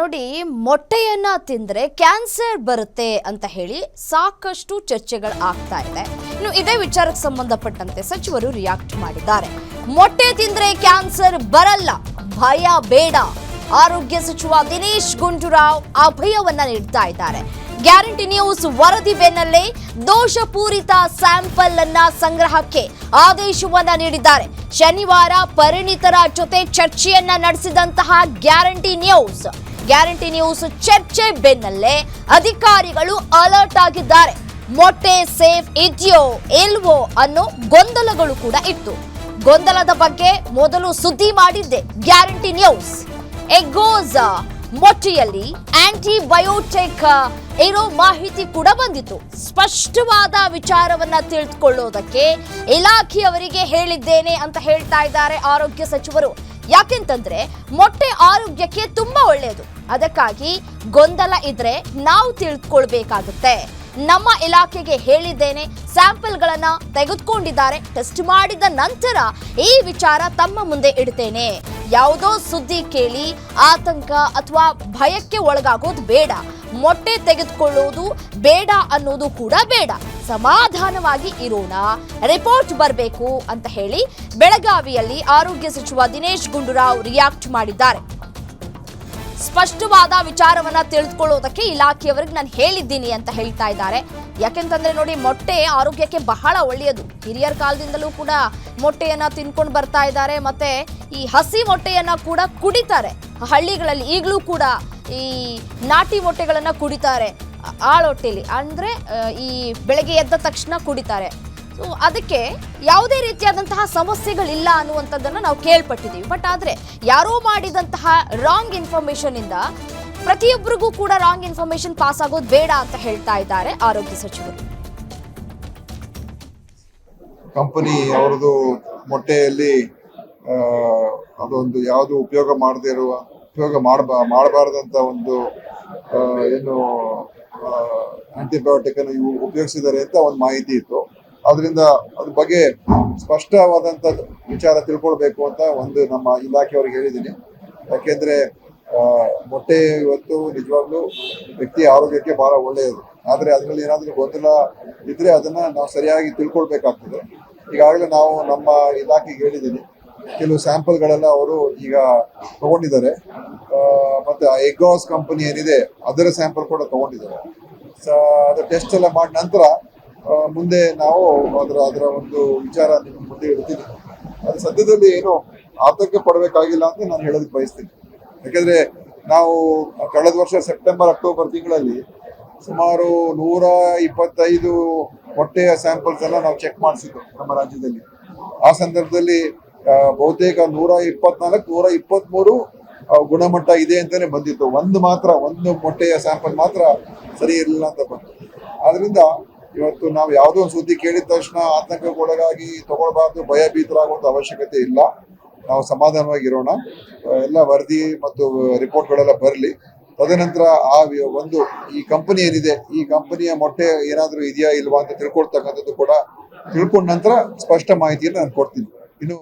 ನೋಡಿ, ಮೊಟ್ಟೆಯನ್ನ ತಿಂದ್ರೆ ಕ್ಯಾನ್ಸರ್ ಬರುತ್ತೆ ಅಂತ ಹೇಳಿ ಸಾಕಷ್ಟು ಚರ್ಚೆಗಳು ಆಗ್ತಾ ಇದೆ. ಇನ್ನು ಇದೇ ವಿಚಾರಕ್ಕೆ ಸಂಬಂಧಪಟ್ಟಂತೆ ಸಚಿವರು ರಿಯಾಕ್ಟ್ ಮಾಡಿದ್ದಾರೆ. ಮೊಟ್ಟೆ ತಿಂದ್ರೆ ಕ್ಯಾನ್ಸರ್ ಬರಲ್ಲ, ಭಯ ಬೇಡ. ಆರೋಗ್ಯ ಸಚಿವ ದಿನೇಶ್ ಗುಂಡೂರಾವ್ ಅಭಯವನ್ನ ನೀಡ್ತಾ ಇದ್ದಾರೆ. ಗ್ಯಾರಂಟಿ ನ್ಯೂಸ್ ವರದಿ ಬೆನ್ನಲ್ಲೇ ದೋಷಪೂರಿತ ಸ್ಯಾಂಪಲ್ ಅನ್ನ ಸಂಗ್ರಹಕ್ಕೆ ಆದೇಶವನ್ನ ನೀಡಿದ್ದಾರೆ. ಶನಿವಾರ ಪರಿಣಿತರ ಜೊತೆ ಚರ್ಚೆಯನ್ನ ನಡೆಸಿದಂತಹ ಗ್ಯಾರಂಟಿ ನ್ಯೂಸ್ ಚರ್ಚೆ ಬೆನ್ನಲ್ಲೇ ಅಧಿಕಾರಿಗಳು ಅಲರ್ಟ್ ಆಗಿದ್ದಾರೆ. ಮೊಟ್ಟೆ ಸೇಫ್ ಇದೆಯೋ ಇಲ್ವೋ ಅನ್ನೋ ಗೊಂದಲಗಳು ಕೂಡ ಇತ್ತು. ಗೊಂದಲದ ಬಗ್ಗೆ ಮೊದಲು ಸುದ್ದಿ ಮಾಡಿದ್ದೆ ಗ್ಯಾರಂಟಿ ನ್ಯೂಸ್. ಎಗ್ಗೋಸ್ ಮೊಟ್ಟೆಯಲ್ಲಿ ಆಂಟಿಬಯೋಟಿಕ್ ಇರೋ ಮಾಹಿತಿ ಕೂಡ ಬಂದಿತ್ತು. ಸ್ಪಷ್ಟವಾದ ವಿಚಾರವನ್ನ ತಿಳಿದುಕೊಳ್ಳೋದಕ್ಕೆ ಇಲಾಖೆಯವರಿಗೆ ಹೇಳಿದ್ದೇನೆ ಅಂತ ಹೇಳ್ತಾ ಇದ್ದಾರೆ ಆರೋಗ್ಯ ಸಚಿವರು. ಯಾಕೆಂತಂದ್ರೆ ಮೊಟ್ಟೆ ಆರೋಗ್ಯಕ್ಕೆ ತುಂಬಾ ಒಳ್ಳೆಯದು. ಅದಕ್ಕಾಗಿ ಗೊಂದಲ ಇದ್ರೆ ನಾವು ತಿಳಿದುಕೊಳ್ಬೇಕಾಗುತ್ತೆ. ನಮ್ಮ ಇಲಾಖೆಗೆ ಹೇಳಿದ್ದೇನೆ, ಸ್ಯಾಂಪಲ್ಗಳನ್ನ ತೆಗೆದುಕೊಂಡಿದ್ದಾರೆ, ಟೆಸ್ಟ್ ಮಾಡಿದ ನಂತರ ಈ ವಿಚಾರ ತಮ್ಮ ಮುಂದೆ ಇಡ್ತೇನೆ. ಯಾವುದೋ ಸುದ್ದಿ ಕೇಳಿ ಆತಂಕ ಅಥವಾ ಭಯಕ್ಕೆ ಒಳಗಾಗೋದು ಬೇಡ. ಮೊಟ್ಟೆ ತೆಗೆದುಕೊಳ್ಳೋದು ಬೇಡ ಅನ್ನೋದು ಕೂಡ ಬೇಡ. ಸಮಾಧಾನವಾಗಿ ಇರೋಣ, ರಿಪೋರ್ಟ್ ಬರಬೇಕು ಅಂತ ಹೇಳಿ ಬೆಳಗಾವಿಯಲ್ಲಿ ಆರೋಗ್ಯ ಸಚಿವ ದಿನೇಶ್ ಗುಂಡೂರಾವ್ ರಿಯಾಕ್ಟ್ ಮಾಡಿದ್ದಾರೆ. ಸ್ಪಷ್ಟವಾದ ವಿಚಾರವನ್ನ ತಿಳಿದುಕೊಳ್ಳೋದಕ್ಕೆ ಇಲಾಖೆಯವರಿಗೆ ನಾನು ಹೇಳಿದ್ದೀನಿ ಅಂತ ಹೇಳ್ತಾ ಇದ್ದಾರೆ. ಯಾಕೆಂತಂದ್ರೆ ನೋಡಿ, ಮೊಟ್ಟೆ ಆರೋಗ್ಯಕ್ಕೆ ಬಹಳ ಒಳ್ಳೆಯದು. ಹಿರಿಯರ ಕಾಲದಿಂದಲೂ ಕೂಡ ಮೊಟ್ಟೆಯನ್ನ ತಿನ್ಕೊಂಡು ಬರ್ತಾ ಇದ್ದಾರೆ. ಮತ್ತೆ ಈ ಹಸಿ ಮೊಟ್ಟೆಯನ್ನ ಕೂಡ ಕುಡಿತಾರೆ. ಹಳ್ಳಿಗಳಲ್ಲಿ ಈಗಲೂ ಕೂಡ ಈ ನಾಟಿ ಮೊಟ್ಟೆಗಳನ್ನ ಕುಡಿತಾರೆ. ಆಳೊಟ್ಟೆಲಿ ಅಂದ್ರೆ ಈ ಬೆಳಗ್ಗೆ ಎದ್ದ ತಕ್ಷಣ ಕುಡಿತಾರೆ. ಸೊ ಅದಕ್ಕೆ ಯಾವುದೇ ರೀತಿಯಾದಂತಹ ಸಮಸ್ಯೆಗಳಿಲ್ಲ ಅನ್ನುವಂಥದ್ದನ್ನು ನಾವು ಕೇಳ್ಪಟ್ಟಿದ್ದೀವಿ. ಬಟ್ ಆದರೆ ಯಾರೋ ಮಾಡಿದಂತಹ ರಾಂಗ್ ಇನ್ಫಾರ್ಮೇಶನ್ ಇಂದ ಪ್ರತಿಯೊಬ್ಬರಿಗೂ ಕೂಡ ರಾಂಗ್ ಇನ್ಫಾರ್ಮೇಶನ್ ಪಾಸ್ ಆಗೋದು ಬೇಡ ಅಂತ ಹೇಳ್ತಾ ಇದ್ದಾರೆ ಆರೋಗ್ಯ ಸಚಿವರು. ಕಂಪನಿ ಅವರದು ಮೊಟ್ಟೆಯಲ್ಲಿ ಅದೊಂದು ಯಾವುದು ಉಪಯೋಗ ಮಾಡಬಾರದಂತ ಒಂದು ಏನು ಆಂಟಿಬಯೋಟಿಕ್ ಅನ್ನು ಇವು ಉಪಯೋಗಿಸಿದ್ದಾರೆ ಅಂತ ಒಂದು ಮಾಹಿತಿ ಇತ್ತು. ಅದರಿಂದ ಅದ್ರ ಬಗ್ಗೆ ಸ್ಪಷ್ಟವಾದಂತ ವಿಚಾರ ತಿಳ್ಕೊಳ್ಬೇಕು ಅಂತ ಒಂದು ನಮ್ಮ ಇಲಾಖೆಯವರಿಗೆ ಹೇಳಿದ್ದೀನಿ. ಯಾಕೆಂದ್ರೆ ಮೊಟ್ಟೆ ಇವತ್ತು ನಿಜವಾಗ್ಲೂ ವ್ಯಕ್ತಿಯ ಆರೋಗ್ಯಕ್ಕೆ ಬಹಳ ಒಳ್ಳೆಯದು. ಆದ್ರೆ ಅದರಲ್ಲಿ ಏನಾದ್ರೂ ಗೊಂದಲ ಇದ್ರೆ ಅದನ್ನ ನಾವು ಸರಿಯಾಗಿ ತಿಳ್ಕೊಳ್ಬೇಕಾಗ್ತದೆ. ಈಗಾಗಲೇ ನಾವು ನಮ್ಮ ಇಲಾಖೆಗೆ ಹೇಳಿದ್ದೀನಿ, ಕೆಲವು ಸ್ಯಾಂಪಲ್ಗಳೆಲ್ಲ ಅವರು ಈಗ ತಗೊಂಡಿದ್ದಾರೆ. ಮತ್ತೆ ಎಗ್ಗೋಸ್ ಕಂಪನಿ ಏನಿದೆ ಅದರ ಸ್ಯಾಂಪಲ್ ಕೂಡ ತಗೊಂಡಿದ್ದಾರೆ. ಅದು ಟೆಸ್ಟ್ ಎಲ್ಲ ಮಾಡಿದ ನಂತರ ಮುಂದೆ ನಾವು ಅದರ ಒಂದು ವಿಚಾರ ನಿಮ್ಮ ಮುಂದೆ ಇಡ್ತೀನಿ. ಅದು ಸದ್ಯದಲ್ಲಿ ಏನು ಆತಂಕ ಪಡಬೇಕಾಗಿಲ್ಲ ಅಂತ ನಾನು ಹೇಳೋದಕ್ಕೆ ಬಯಸ್ತೀನಿ. ಯಾಕೆಂದ್ರೆ ನಾವು ಕಳೆದ ವರ್ಷ ಸೆಪ್ಟೆಂಬರ್ ಅಕ್ಟೋಬರ್ ತಿಂಗಳಲ್ಲಿ ಸುಮಾರು 125 ಮೊಟ್ಟೆಯ ಸ್ಯಾಂಪಲ್ಸ್ ಎಲ್ಲ ನಾವು ಚೆಕ್ ಮಾಡಿಸಿದ್ದು ನಮ್ಮ ರಾಜ್ಯದಲ್ಲಿ. ಆ ಸಂದರ್ಭದಲ್ಲಿ ಬಹುತೇಕ 124, 123 ಗುಣಮಟ್ಟ ಇದೆ ಅಂತಾನೆ ಬಂದಿತ್ತು. ಒಂದು ಮೊಟ್ಟೆಯ ಸ್ಯಾಂಪಲ್ ಮಾತ್ರ ಸರಿ ಇರಲಿಲ್ಲ ಅಂತ ಬಂತು. ಆದ್ರಿಂದ ಇವತ್ತು ನಾವು ಯಾವುದೋ ಒಂದು ಸುದ್ದಿ ಕೇಳಿದ ತಕ್ಷಣ ಆತಂಕಕ್ಕೊಳಗಾಗಿ ತಗೊಳ್ಬಾರ್ದು, ಭಯಭೀತರಾಗುವಂತ ಅವಶ್ಯಕತೆ ಇಲ್ಲ. ನಾವು ಸಮಾಧಾನವಾಗಿರೋಣ. ಎಲ್ಲ ವರದಿ ಮತ್ತು ರಿಪೋರ್ಟ್ಗಳೆಲ್ಲ ಬರಲಿ. ತದನಂತರ ಈ ಕಂಪನಿ ಏನಿದೆ, ಈ ಕಂಪನಿಯ ಮೊಟ್ಟೆ ಏನಾದರೂ ಇದೆಯಾ ಇಲ್ವಾ ಅಂತ ತಿಳ್ಕೊಳ್ತಕ್ಕಂಥದ್ದು ಕೂಡ ತಿಳ್ಕೊಂಡ ನಂತರ ಸ್ಪಷ್ಟ ಮಾಹಿತಿಯನ್ನು ನಾನು ಕೊಡ್ತೀನಿ. ಇನ್ನು